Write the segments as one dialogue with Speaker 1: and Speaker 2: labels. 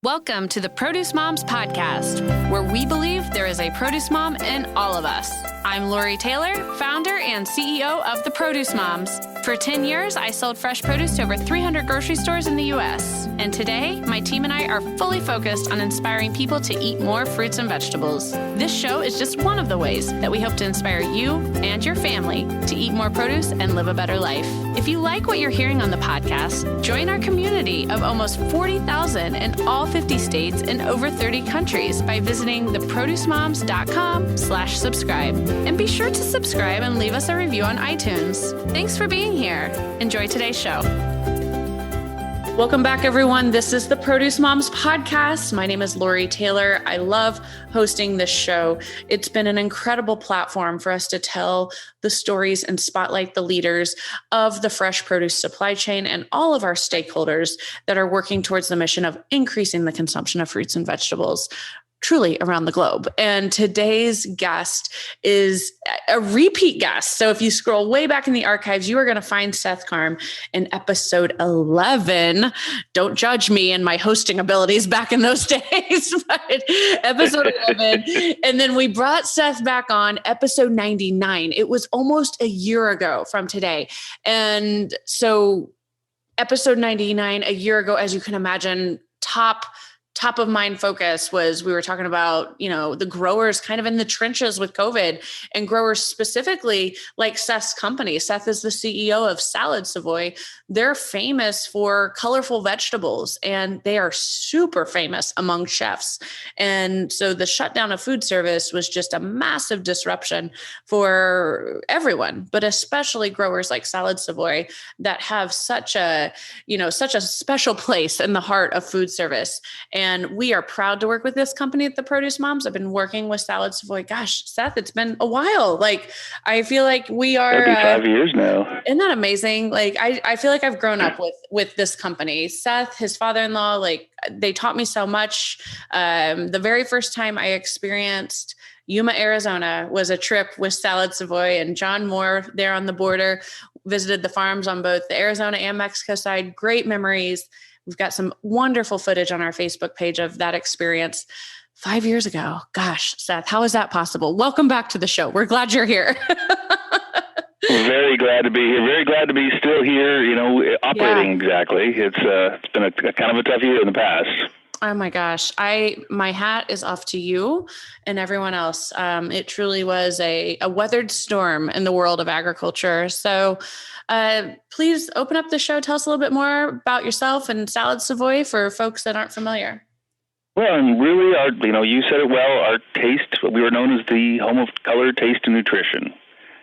Speaker 1: Welcome to the Produce Moms Podcast, where we believe there is a produce mom in all of us. I'm Lori Taylor, founder and CEO of the Produce Moms. For 10 years, I sold fresh produce to over 300 grocery stores in the U.S. And today, my team and I are fully focused on inspiring people to eat more fruits and vegetables. This show is just one of the ways that we hope to inspire you and your family to eat more produce and live a better life. If you like what you're hearing on the podcast, join our community of almost 40,000 in all 50 states and over 30 countries by visiting theproducemoms.com/subscribe. And be sure to subscribe and leave us a review on iTunes. Thanks for being here. Enjoy today's show. Welcome back, everyone. This is the Produce Moms Podcast. My name is Lori Taylor. I love hosting this show. It's been an incredible platform for us to tell the stories and spotlight the leaders of the fresh produce supply chain and all of our stakeholders that are working towards the mission of increasing the consumption of fruits and vegetables truly around the globe. And today's guest is a repeat guest. So if you scroll way back in the archives, you are going to find Seth Karm in episode 11. Don't judge me and my hosting abilities back in those days, but episode 11. And then we brought Seth back on episode 99. It was almost a year ago from today. And so episode 99, a year ago, as you can imagine, top of mind focus was we were talking about, the growers kind of in the trenches with COVID, and growers specifically like Seth's company. Seth is the CEO of Savoy. They're famous for colorful vegetables, and they are super famous among chefs. And so the shutdown of food service was just a massive disruption for everyone, but especially growers like Savoy that have such a special place in the heart of food service. And we are proud to work with this company at the Produce Moms. I've been working with Savoy. Gosh, Seth, it's been a while. I feel like we are
Speaker 2: 35 years now.
Speaker 1: Isn't that amazing? I feel like I've grown up with this company. Seth, his father-in-law, they taught me so much. The very first time I experienced Yuma, Arizona was a trip with Savoy, and John Moore there on the border visited the farms on both the Arizona and Mexico side. Great memories. We've got some wonderful footage on our Facebook page of that experience 5 years ago. Gosh, Seth, how is that possible? Welcome back to the show. We're glad you're here.
Speaker 2: Very glad to be here. Very glad to be still here, operating. Yeah. Exactly. It's been a kind of a tough year in the past.
Speaker 1: Oh my gosh. My hat is off to you and everyone else. It truly was a weathered storm in the world of agriculture. So please open up the show. Tell us a little bit more about yourself and Savoy for folks that aren't familiar.
Speaker 2: Well, and really, you said it well, our taste, we were known as the home of color, taste, and nutrition.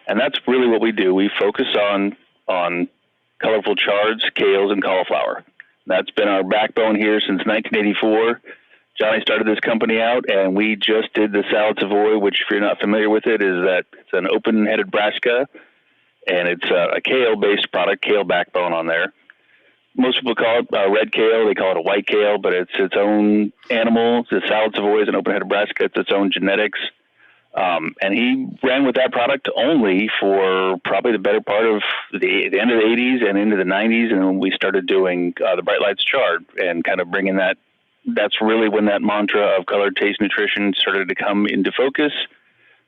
Speaker 2: And that's really what we do. We focus on colorful chards, kales, and cauliflower. That's been our backbone here since 1984. Johnny started this company out, and we just did the Savoy, which, if you're not familiar with it, is that it's an open-headed brassica, and it's a kale-based product, kale backbone on there. Most people call it red kale. They call it a white kale, but it's its own animal. The Savoy is an open-headed brassica. It's its own genetics. And he ran with that product only for probably the better part of the end of the 80s and into the 90s. And we started doing the Bright Lights Chard and kind of bringing that. That's really when that mantra of color, taste, nutrition started to come into focus.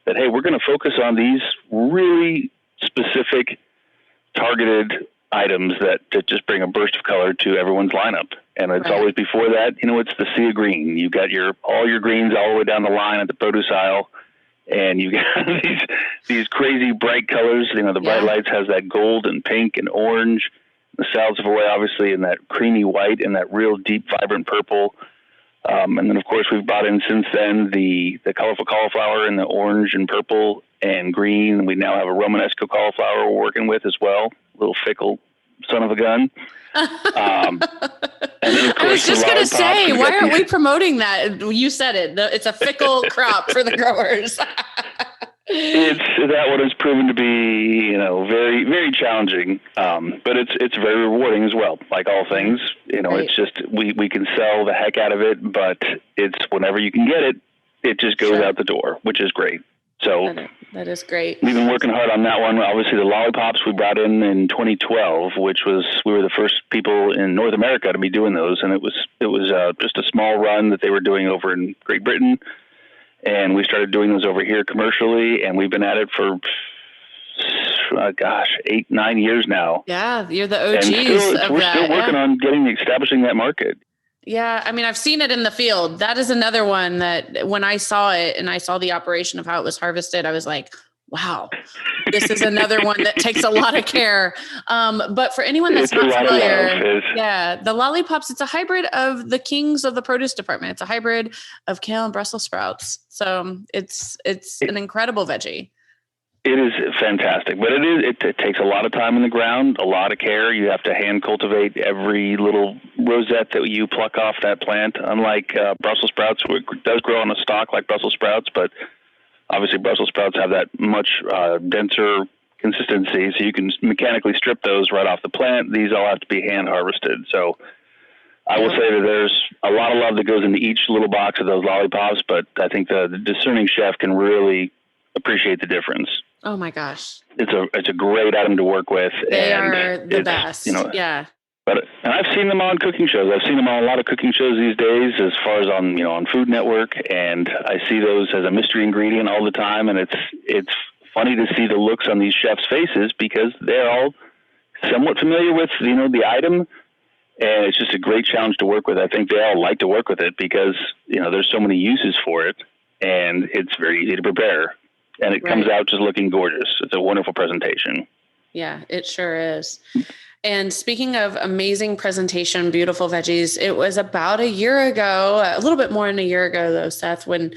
Speaker 2: That, hey, we're going to focus on these really specific targeted items that just bring a burst of color to everyone's lineup. And it's always before that, it's the sea of green. You've got all your greens all the way down the line at the produce aisle. And you got these crazy bright colors. The Bright Lights has that gold and pink and orange. The Savoy, obviously, in that creamy white and that real deep, vibrant purple. And then, of course, we've brought in since then the colorful cauliflower in the orange and purple and green. We now have a Romanesco cauliflower we're working with as well. A little fickle son of a gun. And then, of course,
Speaker 1: I was just going to say, why aren't we promoting that? You said it. It's a fickle crop for the growers.
Speaker 2: That one has proven to be, very, very challenging. But it's very rewarding as well. Like all things, Right. It's just, we can sell the heck out of it, but it's whenever you can get it, it just goes out the door, which is great. So
Speaker 1: That is great.
Speaker 2: We've been working hard on that one. Obviously, the Lollipops we brought in 2012, we were the first people in North America to be doing those, and it was just a small run that they were doing over in Great Britain, and we started doing those over here commercially, and we've been at it for 8-9 years now.
Speaker 1: Yeah, you're the OGs.
Speaker 2: And we're still working on establishing that market.
Speaker 1: Yeah, I mean, I've seen it in the field. That is another one that when I saw it and I saw the operation of how it was harvested, I was like, wow, this is another one that takes a lot of care. But for anyone that's not familiar, the Lollipops, it's a hybrid of the kings of the produce department. It's a hybrid of kale and Brussels sprouts. So it's an incredible veggie.
Speaker 2: It is fantastic, but it takes a lot of time in the ground, a lot of care. You have to hand cultivate every little rosette that you pluck off that plant. Unlike Brussels sprouts, it does grow on a stalk like Brussels sprouts, but obviously Brussels sprouts have that much denser consistency, so you can mechanically strip those right off the plant. These all have to be hand harvested. So I will say that there's a lot of love that goes into each little box of those Lollipops, but I think the discerning chef can really appreciate the difference.
Speaker 1: Oh my gosh.
Speaker 2: It's a great item to work with.
Speaker 1: They are the best. Yeah.
Speaker 2: And I've seen them on cooking shows. I've seen them on a lot of cooking shows these days, as far as on Food Network, and I see those as a mystery ingredient all the time. And it's funny to see the looks on these chefs' faces because they're all somewhat familiar with the item, and it's just a great challenge to work with. I think they all like to work with it because there's so many uses for it, and it's very easy to prepare. And it comes out just looking gorgeous. It's a wonderful presentation.
Speaker 1: Yeah, it sure is. And speaking of amazing presentation, beautiful veggies, it was about a year ago, a little bit more than a year ago though, Seth, when,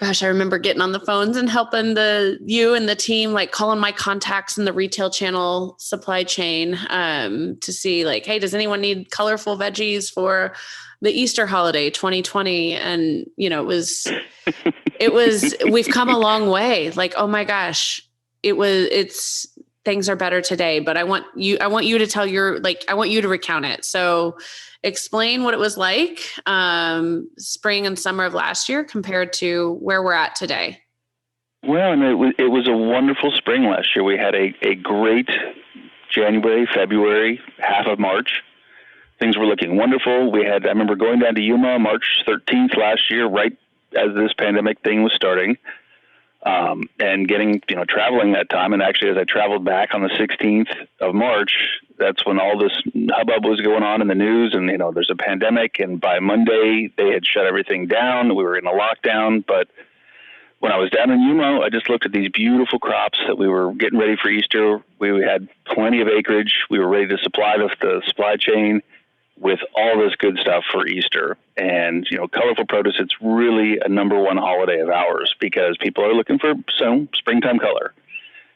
Speaker 1: I remember getting on the phones and helping you and the team, like calling my contacts in the retail channel supply chain to see like, hey, does anyone need colorful veggies for the Easter holiday 2020? And, we've come a long way. Like, oh my gosh, things are better today, but I want you to tell I want you to recount it. So explain what it was like, spring and summer of last year compared to where we're at today.
Speaker 2: Well, and it was a wonderful spring last year. We had a great January, February, half of March. Things were looking wonderful. I remember going down to Yuma March 13th last year, right as this pandemic thing was starting, and getting, traveling that time. And actually, as I traveled back on the 16th of March, that's when all this hubbub was going on in the news. And, there's a pandemic. And by Monday, they had shut everything down. We were in a lockdown. But when I was down in Yuma, I just looked at these beautiful crops that we were getting ready for Easter. We had plenty of acreage. We were ready to supply the supply chain with all this good stuff for Easter. And, colorful produce, it's really a number one holiday of ours because people are looking for some springtime color.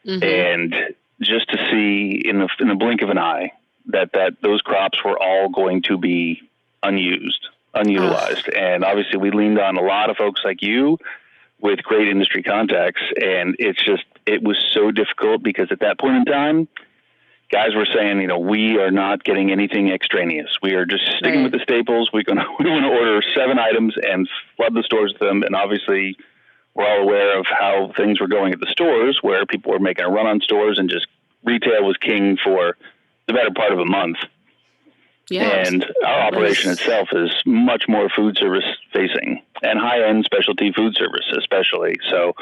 Speaker 2: Mm-hmm. And just to see in the blink of an eye that those crops were all going to be unutilized. And obviously we leaned on a lot of folks like you with great industry contacts. And it was so difficult because at that point in time, guys were saying, we are not getting anything extraneous. We are just sticking with the staples. We want to order 7 items and flood the stores with them. And obviously, we're all aware of how things were going at the stores, where people were making a run on stores, and just retail was king for the better part of a month. Yeah, and our operation itself is much more food service facing and high-end specialty food service, especially. So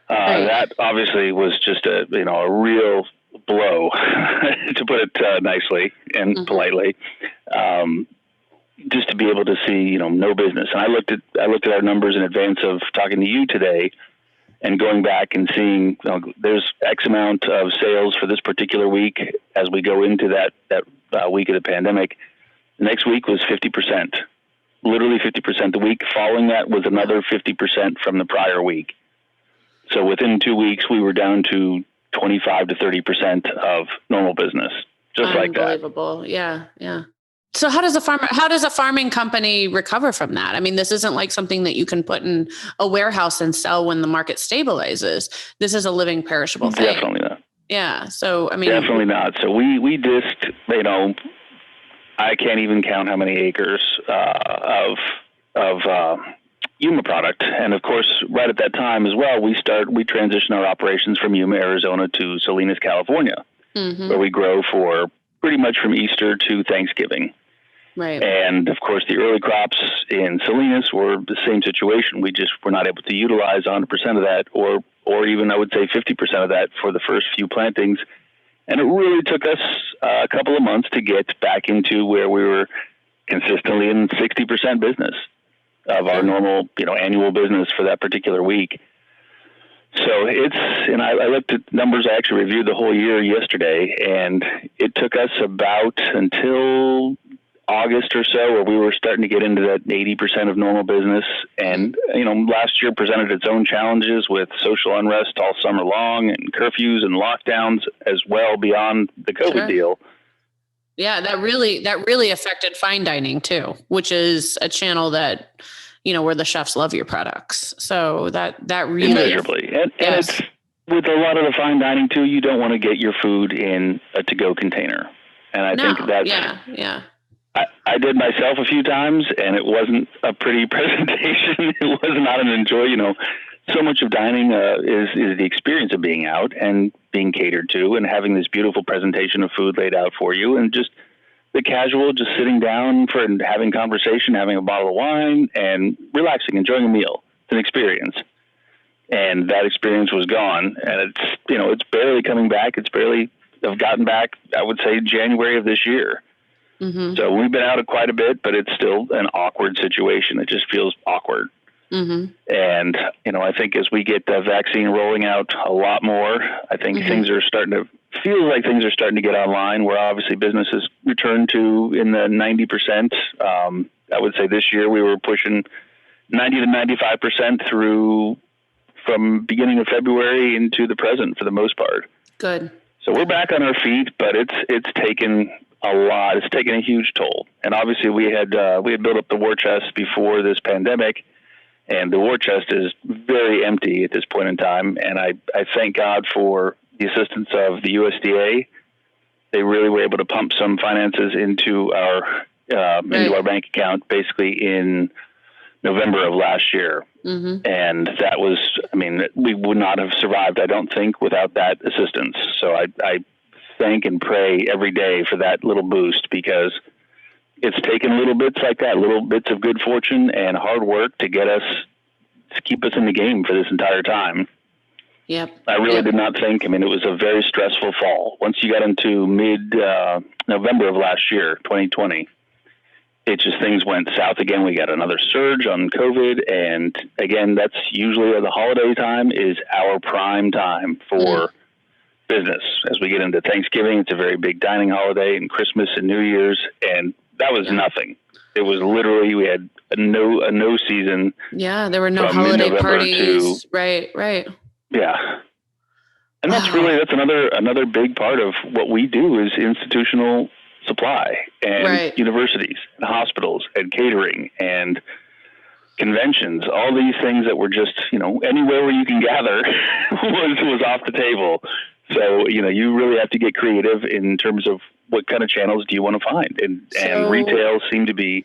Speaker 2: that obviously was just a real blow, to put it nicely and politely, just to be able to see, no business. And I looked at our numbers in advance of talking to you today and going back and seeing, there's X amount of sales for this particular week as we go into that week of the pandemic. The next week was 50%, literally 50%. The week following that was another 50% from the prior week. So within 2 weeks, we were down to 25 to 30% of normal business, just like that.
Speaker 1: Unbelievable. Yeah. Yeah. So how does a farming company recover from that? I mean, this isn't like something that you can put in a warehouse and sell when the market stabilizes. This is a living, perishable thing.
Speaker 2: Definitely not.
Speaker 1: Yeah. So, I mean,
Speaker 2: definitely not. So we just, I can't even count how many acres of Yuma product. And of course, right at that time as well, we transitioned our operations from Yuma, Arizona to Salinas, California, where we grow for pretty much from Easter to Thanksgiving.
Speaker 1: Right.
Speaker 2: And of course, the early crops in Salinas were the same situation. We just were not able to utilize 100% of that, or even I would say 50% of that for the first few plantings. And it really took us a couple of months to get back into where we were consistently in 60% business of our normal, annual business for that particular week. So and I looked at numbers. I actually reviewed the whole year yesterday, and it took us about until August or so where we were starting to get into that 80% of normal business. And, last year presented its own challenges with social unrest all summer long and curfews and lockdowns as well beyond the COVID deal.
Speaker 1: Yeah, that really affected fine dining too, which is a channel that, where the chefs love your products. So that really
Speaker 2: immeasurably. And it's with a lot of the fine dining too, you don't want to get your food in a to-go container. And I think that's I did myself a few times, and it wasn't a pretty presentation. It was not an enjoy. So much of dining is the experience of being out and being catered to, and having this beautiful presentation of food laid out for you, and just the casual, just sitting down and having conversation, having a bottle of wine, and relaxing, enjoying a meal. It's an experience, and that experience was gone, and it's barely coming back. I've gotten back, I would say, January of this year. Mm-hmm. So we've been out quite a bit, but it's still an awkward situation. It just feels awkward. Mm-hmm. And, I think as we get the vaccine rolling out a lot more, I think things are starting to get online, where obviously businesses return to in the 90%. I would say this year we were pushing 90 to 95% through from beginning of February into the present for the most part.
Speaker 1: Good.
Speaker 2: So we're back on our feet, but it's taken a lot. It's taken a huge toll. And obviously we had built up the war chest before this pandemic, and the war chest is very empty at this point in time. And I thank God for the assistance of the USDA. They really were able to pump some finances into our bank account basically in November of last year. Mm-hmm. And that was, we would not have survived, I don't think, without that assistance. So I thank and pray every day for that little boost, because it's taken little bits like that, little bits of good fortune and hard work to keep us in the game for this entire time.
Speaker 1: Yep.
Speaker 2: I really did not think, it was a very stressful fall. Once you got into mid-November of last year, 2020, things went south again. We got another surge on COVID. And again, that's usually the holiday time is our prime time for business. As we get into Thanksgiving, it's a very big dining holiday, and Christmas and New Year's. And that was nothing. It was literally, we had a no season.
Speaker 1: Yeah. There were no holiday parties. Right.
Speaker 2: Yeah. And that's another big part of what we do is institutional supply, and universities and hospitals and catering and conventions, all these things that were just, anywhere where you can gather was off the table. So, you really have to get creative in terms of what kind of channels do you want to find, and retail seemed to be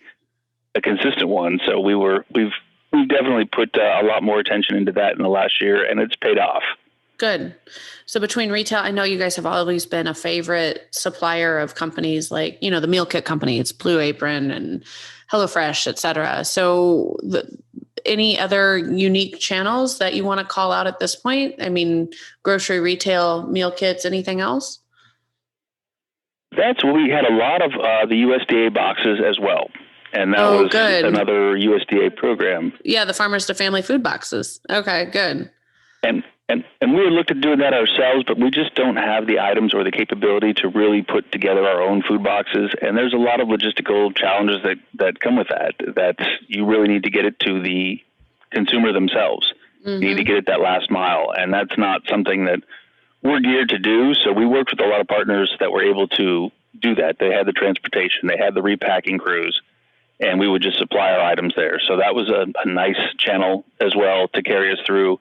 Speaker 2: a consistent one. So we've definitely put a lot more attention into that in the last year, and it's paid off.
Speaker 1: Good. So between retail, I know you guys have always been a favorite supplier of companies like, the meal kit company, it's Blue Apron and HelloFresh, et cetera. So any other unique channels that you want to call out at this point? Grocery, retail, meal kits, anything else?
Speaker 2: That's where we had a lot of the USDA boxes as well. And that was good. Another USDA program.
Speaker 1: Yeah, the Farmers to Family food boxes. Okay, good.
Speaker 2: And we had looked at doing that ourselves, but we just don't have the items or the capability to really put together our own food boxes. And there's a lot of logistical challenges that come with that you really need to get it to the consumer themselves. Mm-hmm. You need to get it that last mile. And that's not something that we're geared to do. So we worked with a lot of partners that were able to do that. They had the transportation, they had the repacking crews, and we would just supply our items there. So that was a nice channel as well to carry us through.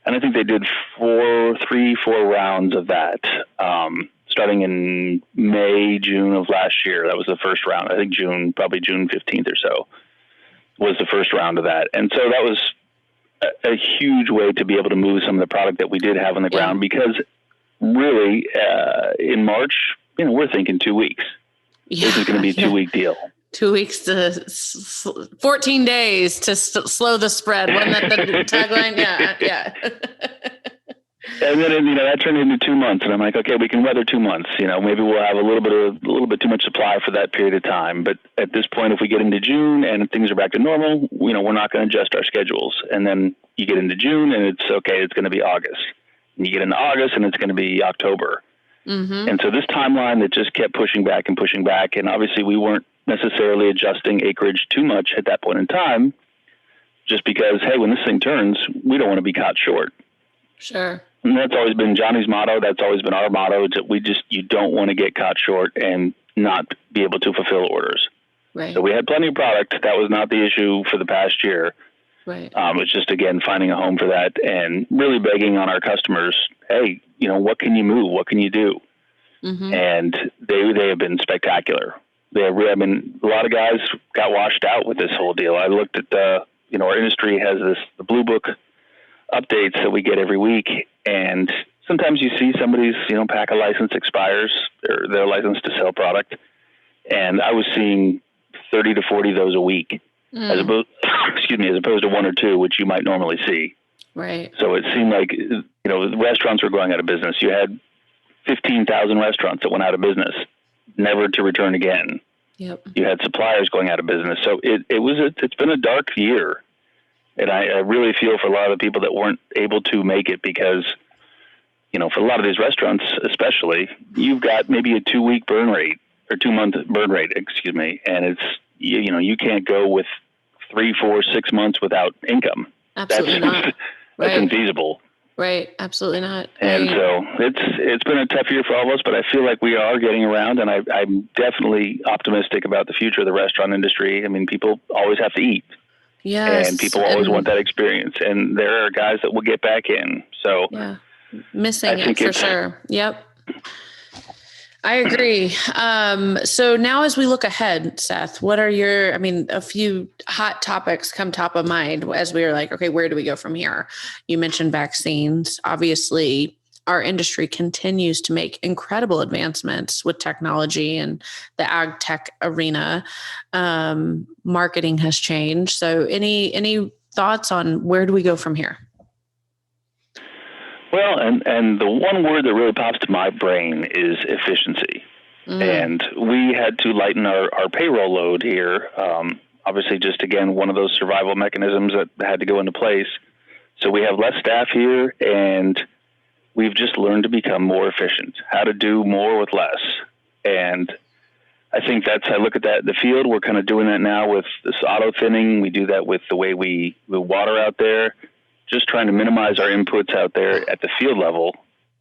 Speaker 2: And I think they did 4 rounds of that, starting in May, June of last year. That was the first round. I think probably June 15th or so. was the first round of that. And so that was a huge way to be able to move some of the product that we did have on the ground, because really in March, we're thinking 2 weeks. This is going to be a 2-week deal.
Speaker 1: 2 weeks to 14 days to slow the spread. Wasn't that the tagline? Yeah.
Speaker 2: And then, that turned into 2 months, and I'm like, okay, we can weather 2 months. Maybe we'll have a little bit too much supply for that period of time. But at this point, if we get into June and things are back to normal, we're not going to adjust our schedules. And then you get into June, and it's okay, it's going to be August. And you get into August, and it's going to be October. Mm-hmm. And so this timeline that just kept pushing back, and obviously we weren't necessarily adjusting acreage too much at that point in time, just because, hey, when this thing turns, we don't want to be caught short.
Speaker 1: Sure.
Speaker 2: And that's always been Johnny's motto. That's always been our motto. Is that you don't want to get caught short and not be able to fulfill orders.
Speaker 1: Right.
Speaker 2: So we had plenty of product. That was not the issue for the past year.
Speaker 1: Right.
Speaker 2: It's just, again, finding a home for that and really begging on our customers, hey, what can you move? What can you do? Mm-hmm. And they have been spectacular. A lot of guys got washed out with this whole deal. I looked at our industry has the Blue Book updates that we get every week. And sometimes you see somebody's, pack of license expires, their license to sell product. And I was seeing 30 to 40 of those a week, as opposed to 1 or 2, which you might normally see.
Speaker 1: Right.
Speaker 2: So it seemed like, restaurants were going out of business. You had 15,000 restaurants that went out of business, never to return again.
Speaker 1: Yep. You
Speaker 2: had suppliers going out of business. So it's been a dark year. And I really feel for a lot of the people that weren't able to make it because, for a lot of these restaurants, especially, you've got maybe a 2-week burn rate or 2-month burn rate, And it's, you can't go with 3, 4, 6 months without income.
Speaker 1: Absolutely not.
Speaker 2: That's infeasible.
Speaker 1: Right. Absolutely not.
Speaker 2: And so it's been a tough year for all of us, but I feel like we are getting around, and I'm definitely optimistic about the future of the restaurant industry. I mean, people always have to eat.
Speaker 1: Yes.
Speaker 2: And people always want that experience. And there are guys that will get back in. So
Speaker 1: missing it for sure. Yep. I agree. So now as we look ahead, Seth, what are a few hot topics come top of mind as we are like, okay, where do we go from here? You mentioned vaccines. Obviously, our industry continues to make incredible advancements with technology and the ag tech arena. Marketing has changed. So any thoughts on where do we go from here?
Speaker 2: Well, and the one word that really pops to my brain is efficiency. And we had to lighten our payroll load here. Obviously, just, again, one of those survival mechanisms that had to go into place. So we have less staff here, and we've just learned to become more efficient, how to do more with less. And I think I look at that in the field. We're kind of doing that now with this auto thinning. We do that with the way we water out there, just trying to minimize our inputs out there at the field level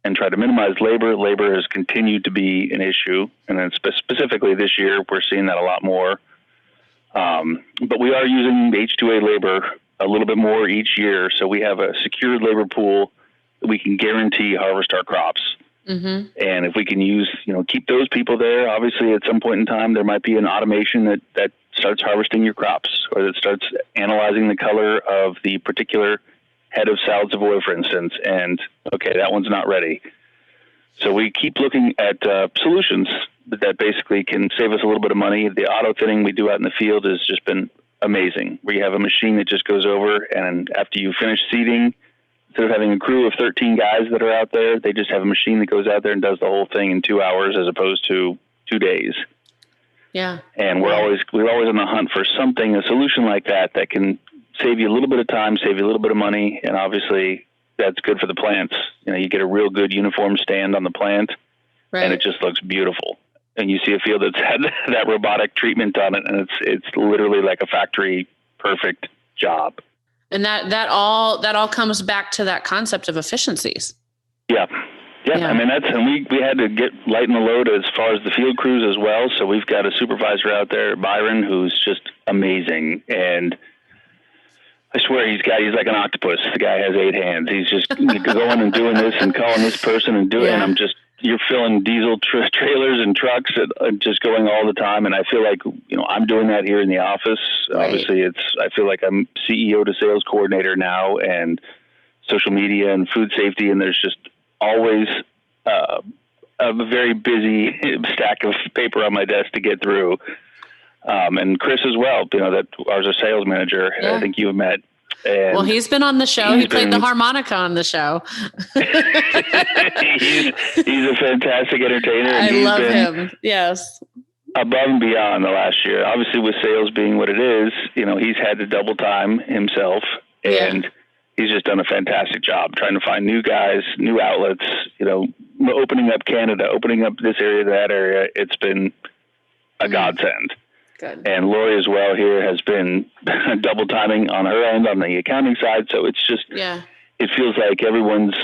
Speaker 2: and try to minimize labor. Labor has continued to be an issue. And then specifically this year, we're seeing that a lot more. But we are using H2A labor a little bit more each year. So we have a secured labor pool that we can guarantee harvest our crops. Mm-hmm. And if we can keep those people there, obviously at some point in time, there might be an automation that starts harvesting your crops, or that starts analyzing the color of the particular head of salad Savoy, for instance. And okay, that one's not ready. So we keep looking at solutions that basically can save us a little bit of money. The auto thinning we do out in the field has just been amazing. We have a machine that just goes over, and after you finish seeding, instead of having a crew of 13 guys that are out there, they just have a machine that goes out there and does the whole thing in 2 hours as opposed to 2 days.
Speaker 1: Yeah.
Speaker 2: And we're always on the hunt for something, a solution like that can save you a little bit of time, save you a little bit of money, and obviously that's good for the plants. You get a real good uniform stand on the plant, and it just looks beautiful. And you see a field that's had that robotic treatment on it, and it's literally like a factory perfect job.
Speaker 1: And that all comes back to that concept of efficiencies.
Speaker 2: Yeah. I mean, we had to lighten the load as far as the field crews as well. So we've got a supervisor out there, Byron, who's just amazing. And I swear he's like an octopus. The guy has 8 hands. He's just going and doing this and calling this person and doing it. And you're filling diesel trailers and trucks just going all the time. And I feel like, I'm doing that here in the office.
Speaker 1: Right.
Speaker 2: Obviously I feel like I'm CEO to sales coordinator now, and social media and food safety. And there's just always a very busy stack of paper on my desk to get through. And Chris as well, that was our sales manager. Yeah. I think you have met. And
Speaker 1: well, he's been on the show. He played the harmonica on the show.
Speaker 2: he's a fantastic entertainer. And
Speaker 1: I love him. Yes.
Speaker 2: Above and beyond the last year. Obviously, with sales being what it is, he's had to double time himself, and he's just done a fantastic job trying to find new guys, new outlets, opening up Canada, opening up this area, that area. It's been a godsend.
Speaker 1: Good.
Speaker 2: And Lori as well here has been double timing on her end on the accounting side. So it's just, it feels like everyone's,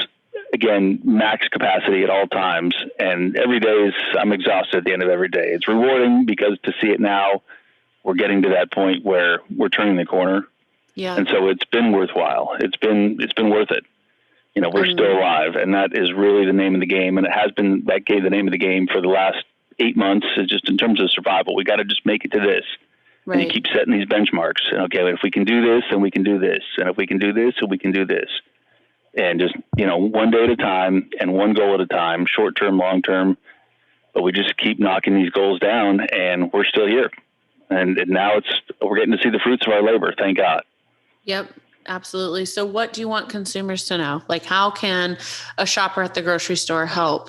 Speaker 2: again, max capacity at all times. And every day I'm exhausted at the end of every day. It's rewarding because to see it now, we're getting to that point where we're turning the corner.
Speaker 1: Yeah.
Speaker 2: And so it's been worthwhile. It's been worth it. We're still alive, and that is really the name of the game. And it has been that the name of the game for the last 8 months, is just in terms of survival. We got to just make it to this. Right. And you keep setting these benchmarks. Okay, if we can do this, then we can do this. And if we can do this, then we can do this. And just, one day at a time and one goal at a time, short term, long term. But we just keep knocking these goals down, and we're still here. And now we're getting to see the fruits of our labor. Thank God.
Speaker 1: Yep. Absolutely. So what do you want consumers to know? Like, how can a shopper at the grocery store help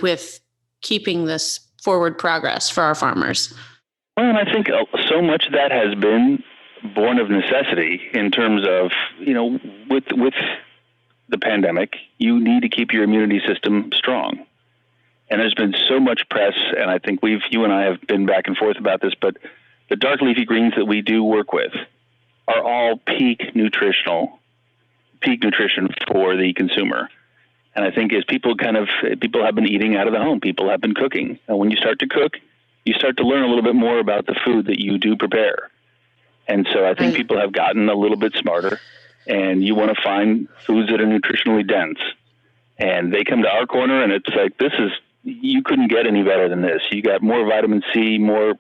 Speaker 1: with keeping this forward progress for our farmers?
Speaker 2: Well, and I think so much of that has been born of necessity in terms of, with the pandemic, you need to keep your immunity system strong. And there's been so much press, and I think you and I have been back and forth about this, but the dark leafy greens that we do work with are all peak nutrition for the consumer. And I think as people have been eating out of the home, people have been cooking. And when you start to cook, you start to learn a little bit more about the food that you do prepare. And so I think people have gotten a little bit smarter, and you want to find foods that are nutritionally dense. And they come to our corner, and it's like, you couldn't get any better than this. You got more vitamin C, more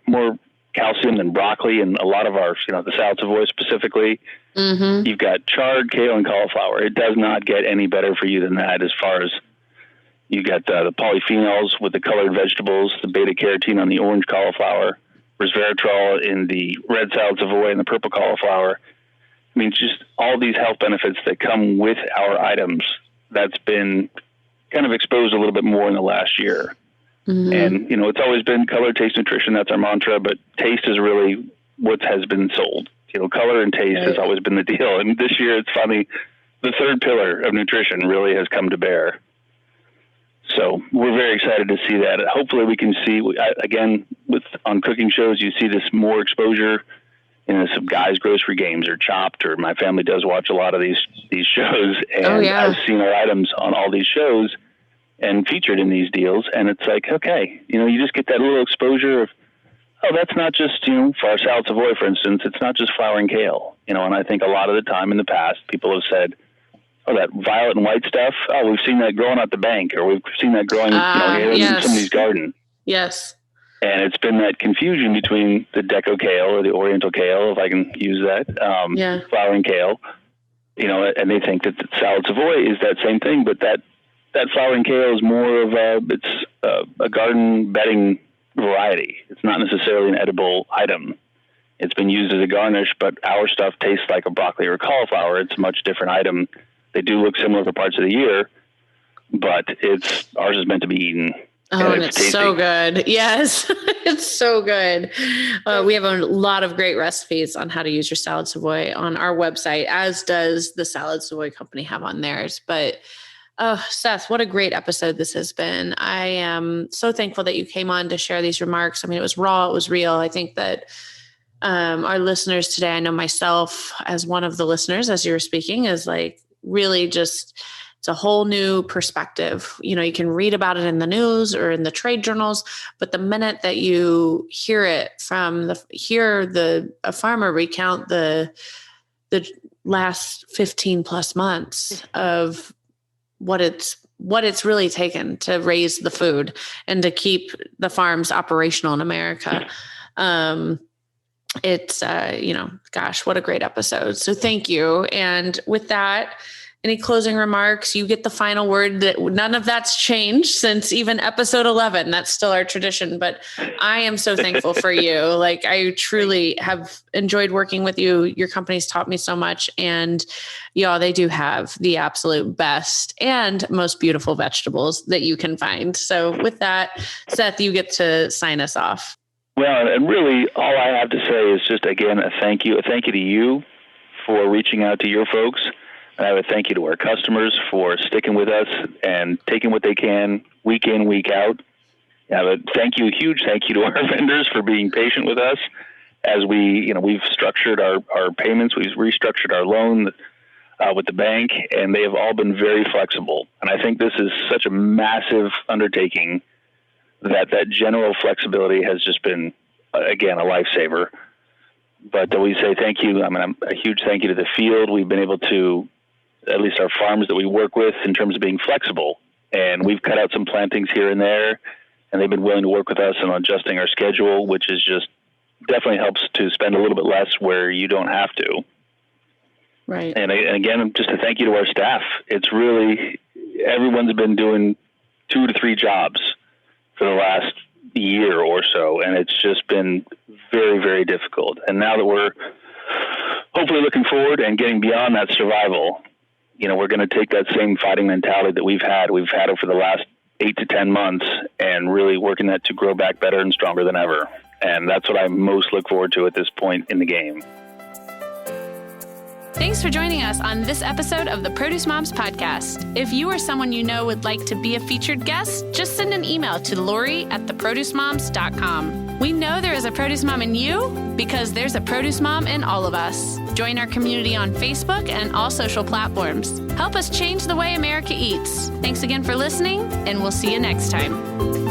Speaker 2: calcium than broccoli, and a lot of our, the salad Savoy specifically. Mm-hmm. You've got chard, kale, and cauliflower. It does not get any better for you than that. As far as you got the polyphenols with the colored vegetables, the beta carotene on the orange cauliflower, resveratrol in the red salad Savoy and the purple cauliflower. I mean, just all these health benefits that come with our items. That's been kind of exposed a little bit more in the last year. Mm-hmm. And, it's always been color, taste, nutrition. That's our mantra, but taste is really what has been sold. Color and taste has always been the deal. And this year it's finally the third pillar of nutrition really has come to bear. So we're very excited to see that. Hopefully we can see, again, on cooking shows, you see this more exposure in some guys' grocery games or Chopped, or my family does watch a lot of these shows. And I've seen our items on all these shows and featured in these deals. And it's like, okay, you just get that little exposure of, that's not just, for our salad Savoy, for instance, it's not just flour and kale, and I think a lot of the time in the past, people have said, that violet and white stuff, we've seen that growing at the bank, or we've seen that growing, here in somebody's garden.
Speaker 1: Yes.
Speaker 2: And it's been that confusion between the deco kale or the oriental kale, if I can use that, flour and kale, and they think that the salad Savoy is that same thing, but that flour and kale is more of a garden bedding variety. It's not necessarily an edible item. It's been used as a garnish, but our stuff tastes like a broccoli or cauliflower. It's a much different item. They do look similar for parts of the year, but ours is meant to be eaten.
Speaker 1: Oh, and it's so good. Yes, it's so good. We have a lot of great recipes on how to use your salad Savoy on our website, as does the Salad Savoy Company have on theirs. But Seth, what a great episode this has been. I am so thankful that you came on to share these remarks. I mean, it was raw, it was real. I think that our listeners today, I know myself as one of the listeners, as you were speaking, is like really just, it's a whole new perspective. You can read about it in the news or in the trade journals, but the minute that you hear it a farmer recount the last 15 plus months of what it's what it's really taken to raise the food and to keep the farms operational in America. It's, gosh, what a great episode. So thank you. And with that, any closing remarks? You get the final word. That none of that's changed since even episode 11. That's still our tradition, but I am so thankful for you. Like, I truly have enjoyed working with you. Your company's taught me so much, and y'all, they do have the absolute best and most beautiful vegetables that you can find. So with that, Seth, you get to sign us off.
Speaker 2: Well, and really all I have to say is just, again, a thank you to you for reaching out to your folks. And I would thank you to our customers for sticking with us and taking what they can week in, week out. I would huge thank you to our vendors for being patient with us as we've structured our payments. We've restructured our loan with the bank, and they have all been very flexible. And I think this is such a massive undertaking that general flexibility has just been, again, a lifesaver. But we say thank you. I mean, a huge thank you to the field. We've been able to, at least our farms that we work with, in terms of being flexible. And we've cut out some plantings here and there, and they've been willing to work with us on adjusting our schedule, which is just definitely helps to spend a little bit less where you don't have to.
Speaker 1: Right.
Speaker 2: And again, just a thank you to our staff. It's really, everyone's been doing 2 to 3 jobs for the last year or so, and it's just been very, very difficult. And now that we're hopefully looking forward and getting beyond that survival, we're going to take that same fighting mentality that we've had it for the last 8 to 10 months, and really working that to grow back better and stronger than ever. And that's what I most look forward to at this point in the game.
Speaker 1: Thanks for joining us on this episode of the Produce Moms Podcast. If you or someone you know would like to be a featured guest, just send an email to Lori@theproducemoms.com. We know there is a produce mom in you because there's a produce mom in all of us. Join our community on Facebook and all social platforms. Help us change the way America eats. Thanks again for listening, and we'll see you next time.